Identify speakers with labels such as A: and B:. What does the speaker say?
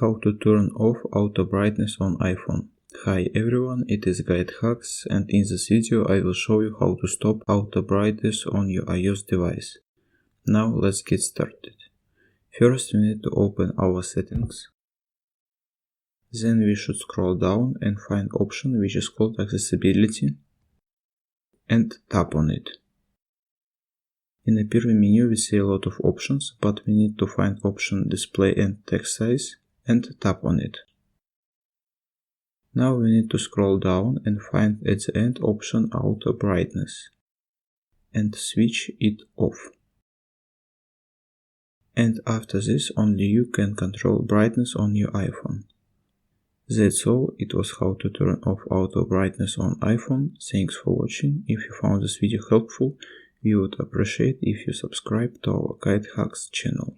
A: How to turn off auto brightness on iPhone. Hi everyone, it is GuideHacks, and in this video I will show you how to stop auto brightness on your iOS device. Now let's get started. First we need to open our settings. Then we should scroll down and find option which is called accessibility and tap on it. In the первом menu we see a lot of options, but we need to find option display and text size and tap on it. Now we need to scroll down and find at the end option auto brightness and switch it off. And after this only you can control brightness on your iPhone. That's all, it was how to turn off auto brightness on iPhone. Thanks for watching. If you found this video helpful, we would appreciate if you subscribe to our GuideHacks channel.